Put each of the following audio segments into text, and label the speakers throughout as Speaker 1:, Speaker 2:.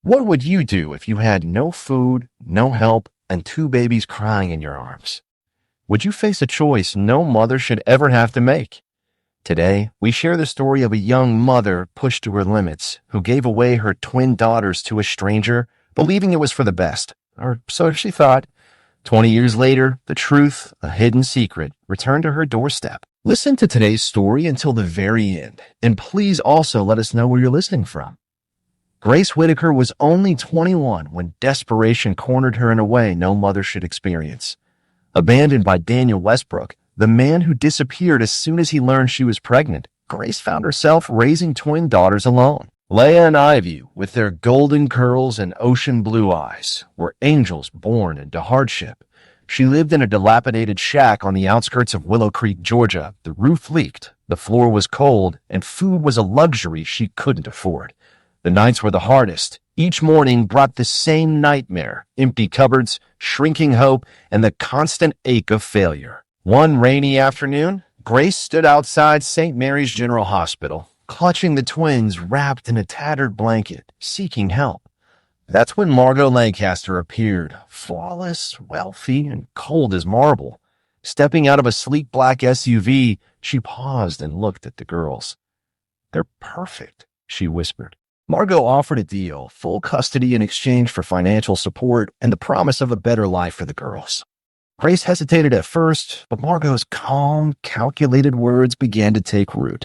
Speaker 1: What would you do if you had no food, no help, and two babies crying in your arms? Would you face a choice no mother should ever have to make? Today, we share the story of a young mother pushed to her limits who gave away her twin daughters to a stranger, believing it was for the best, or so she thought. 20 years later, the truth, a hidden secret, returned to her doorstep. Listen to today's story until the very end, and please also let us know where you're listening from. Grace Whitaker was only 21 when desperation cornered her in a way no mother should experience. Abandoned by Daniel Westbrook, the man who disappeared as soon as he learned she was pregnant, Grace found herself raising twin daughters alone. Leah and Ivy, with their golden curls and ocean blue eyes, were angels born into hardship. She lived in a dilapidated shack on the outskirts of Willow Creek, Georgia. The roof leaked, the floor was cold, and food was a luxury she couldn't afford. The nights were the hardest. Each morning brought the same nightmare, empty cupboards, shrinking hope, and the constant ache of failure. One rainy afternoon, Grace stood outside St. Mary's General Hospital, clutching the twins wrapped in a tattered blanket, seeking help. That's when Margot Lancaster appeared, flawless, wealthy, and cold as marble. Stepping out of a sleek black SUV, she paused and looked at the girls. "They're perfect," she whispered. Margot offered a deal, full custody in exchange for financial support and the promise of a better life for the girls. Grace hesitated at first, but Margot's calm, calculated words began to take root.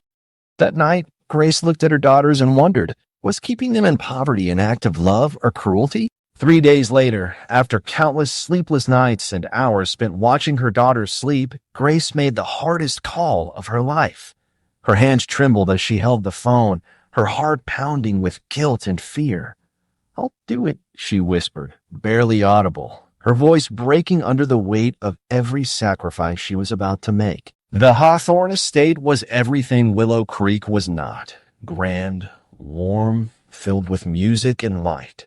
Speaker 1: That night, Grace looked at her daughters and wondered, was keeping them in poverty an act of love or cruelty? 3 days later, after countless sleepless nights and hours spent watching her daughters sleep, Grace made the hardest call of her life. Her hands trembled as she held the phone, her heart pounding with guilt and fear. "I'll do it," she whispered, barely audible, her voice breaking under the weight of every sacrifice she was about to make. The Hawthorne estate was everything Willow Creek was not. Grand, warm, filled with music and light.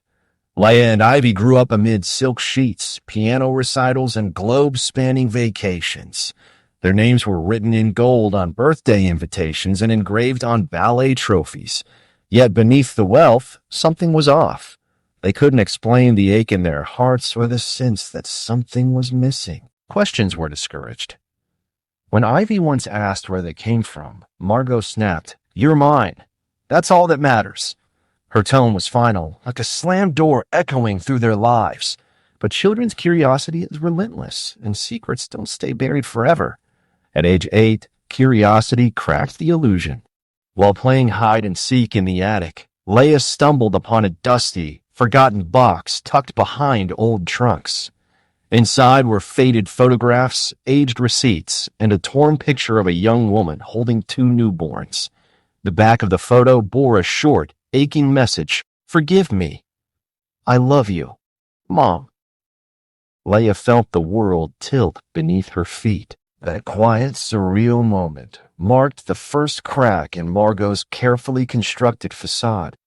Speaker 1: Leah and Ivy grew up amid silk sheets, piano recitals, and globe-spanning vacations. Their names were written in gold on birthday invitations and engraved on ballet trophies. Yet beneath the wealth, something was off. They couldn't explain the ache in their hearts or the sense that something was missing. Questions were discouraged. When Ivy once asked where they came from, Margot snapped, "You're mine. That's all that matters." Her tone was final, like a slammed door echoing through their lives. But children's curiosity is relentless, and secrets don't stay buried forever. At age 8, curiosity cracked the illusion. While playing hide and seek in the attic, Leah stumbled upon a dusty, forgotten box tucked behind old trunks. Inside were faded photographs, aged receipts, and a torn picture of a young woman holding two newborns. The back of the photo bore a short, aching message, "Forgive me. I love you, Mom." Leah felt the world tilt beneath her feet. That quiet, surreal moment marked the first crack in Margot's carefully constructed facade.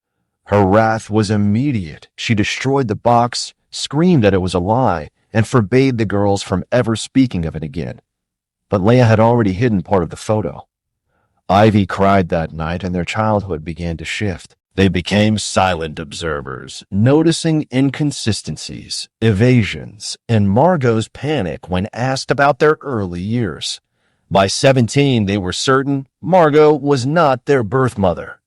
Speaker 1: Her wrath was immediate. She destroyed the box, screamed that it was a lie, and forbade the girls from ever speaking of it again. But Leah had already hidden part of the photo. Ivy cried that night, and their childhood began to shift. They became silent observers, noticing inconsistencies, evasions, and Margot's panic when asked about their early years. By 17, they were certain Margot was not their birth mother.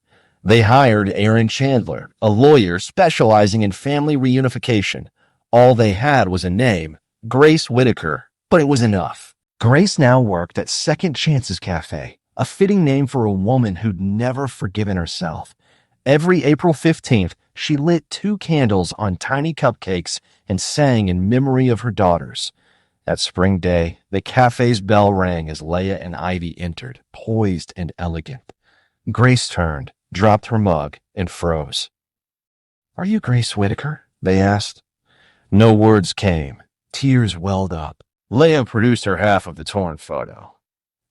Speaker 1: They hired Aaron Chandler, a lawyer specializing in family reunification. All they had was a name, Grace Whitaker, but it was enough. Grace now worked at Second Chances Cafe, a fitting name for a woman who'd never forgiven herself. Every April 15th, she lit 2 candles on tiny cupcakes and sang in memory of her daughters. That spring day, the cafe's bell rang as Leah and Ivy entered, poised and elegant. Grace turned, dropped her mug, and froze. "Are you Grace Whitaker?" they asked. No words came. Tears welled up. Leah produced her half of the torn photo.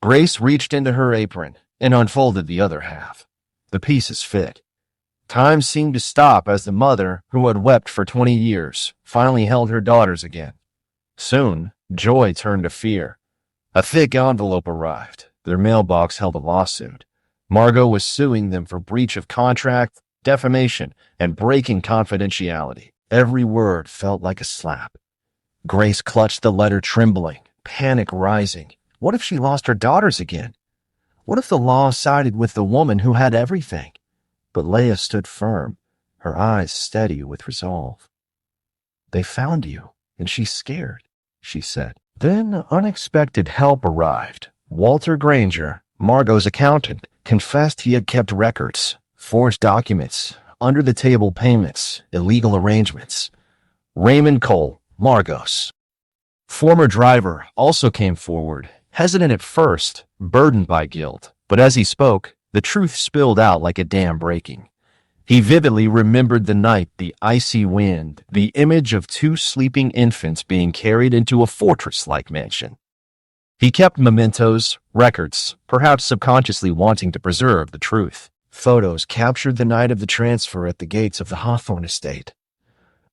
Speaker 1: Grace reached into her apron and unfolded the other half. The pieces fit. Time seemed to stop as the mother, who had wept for 20 years, finally held her daughters again. Soon, joy turned to fear. A thick envelope arrived. Their mailbox held a lawsuit. Margot was suing them for breach of contract, defamation, and breaking confidentiality. Every word felt like a slap. Grace clutched the letter trembling, panic rising. What if she lost her daughters again? What if the law sided with the woman who had everything? But Leah stood firm, her eyes steady with resolve. "They found you, and she's scared," she said. Then unexpected help arrived. Walter Granger, Margot's accountant, confessed he had kept records, forged documents, under-the-table payments, illegal arrangements. Raymond Cole, Margot's former driver, also came forward, hesitant at first, burdened by guilt. But as he spoke, the truth spilled out like a dam breaking. He vividly remembered the night, the icy wind, the image of two sleeping infants being carried into a fortress-like mansion. He kept mementos, records, perhaps subconsciously wanting to preserve the truth. Photos captured the night of the transfer at the gates of the Hawthorne estate.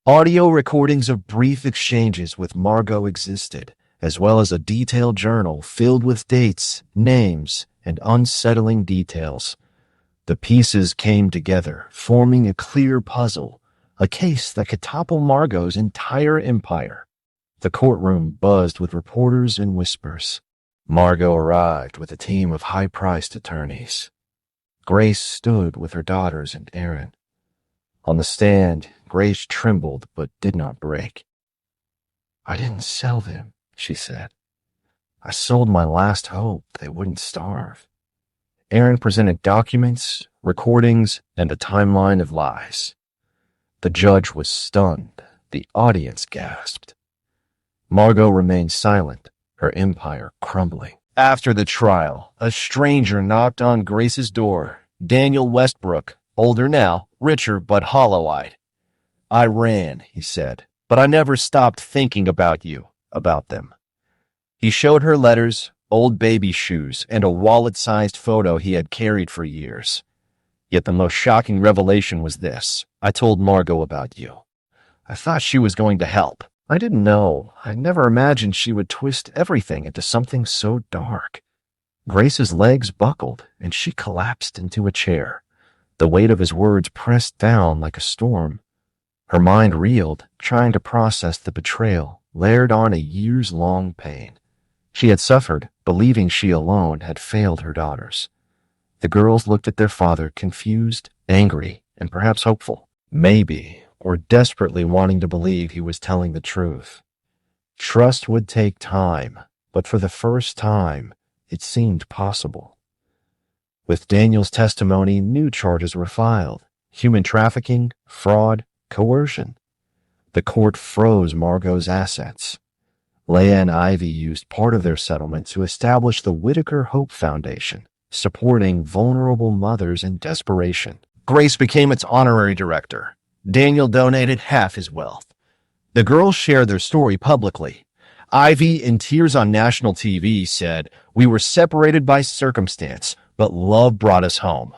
Speaker 1: Audio recordings of brief exchanges with Margot existed, as well as a detailed journal filled with dates, names, and unsettling details. The pieces came together, forming a clear puzzle, a case that could topple Margot's entire empire. The courtroom buzzed with reporters and whispers. Margot arrived with a team of high-priced attorneys. Grace stood with her daughters and Aaron. On the stand, Grace trembled but did not break. "I didn't sell them," she said. "I sold my last hope they wouldn't starve." Aaron presented documents, recordings, and a timeline of lies. The judge was stunned. The audience gasped. Margot remained silent, her empire crumbling. After the trial, a stranger knocked on Grace's door. Daniel Westbrook, older now, richer but hollow-eyed. "I ran," he said, "but I never stopped thinking about you, about them." He showed her letters, old baby shoes, and a wallet-sized photo he had carried for years. Yet the most shocking revelation was this: "I told Margot about you. I thought she was going to help. I didn't know. I never imagined she would twist everything into something so dark." Grace's legs buckled, and she collapsed into a chair. The weight of his words pressed down like a storm. Her mind reeled, trying to process the betrayal, layered on a years-long pain. She had suffered, believing she alone had failed her daughters. The girls looked at their father, confused, angry, and perhaps hopeful. Maybe, or desperately wanting to believe he was telling the truth. Trust would take time, but for the first time, it seemed possible. With Daniel's testimony, new charges were filed: human trafficking, fraud, coercion. The court froze Margot's assets. Leah and Ivy used part of their settlement to establish the Whitaker Hope Foundation, supporting vulnerable mothers in desperation. Grace became its honorary director. Daniel donated half his wealth. The girls shared their story publicly. Ivy, in tears on national TV, said, "We were separated by circumstance, but love brought us home."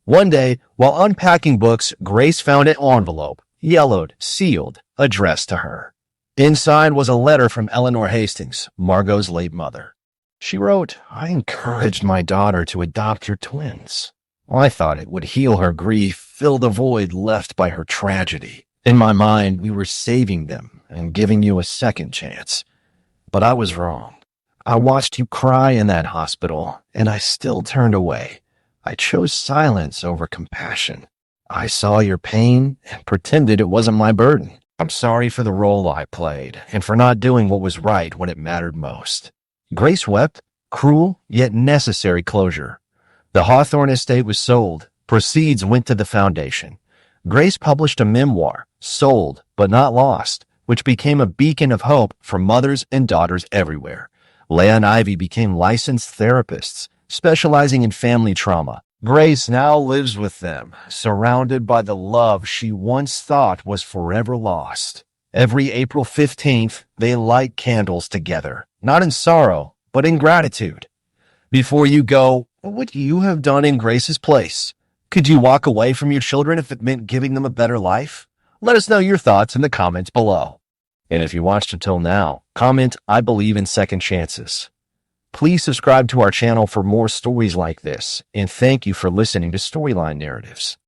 Speaker 1: One day, while unpacking books, Grace found an envelope, yellowed, sealed, addressed to her. Inside was a letter from Eleanor Hastings, Margot's late mother. She wrote, "I encouraged my daughter to adopt your twins. I thought it would heal her grief, fill the void left by her tragedy. In my mind, we were saving them and giving you a second chance. But I was wrong. I watched you cry in that hospital, and I still turned away. I chose silence over compassion. I saw your pain and pretended it wasn't my burden. I'm sorry for the role I played and for not doing what was right when it mattered most." Grace wept, cruel yet necessary closure. The Hawthorne estate was sold. Proceeds went to the foundation. Grace published a memoir, Sold But Not Lost, which became a beacon of hope for mothers and daughters everywhere. Leah and Ivy became licensed therapists, specializing in family trauma. Grace now lives with them, surrounded by the love she once thought was forever lost. Every April 15th, they light candles together, not in sorrow, but in gratitude. Before you go, what would you have done in Grace's place? Could you walk away from your children if it meant giving them a better life? Let us know your thoughts in the comments below. And if you watched until now, comment, "I believe in second chances." Please subscribe to our channel for more stories like this, and thank you for listening to Storyline Narratives.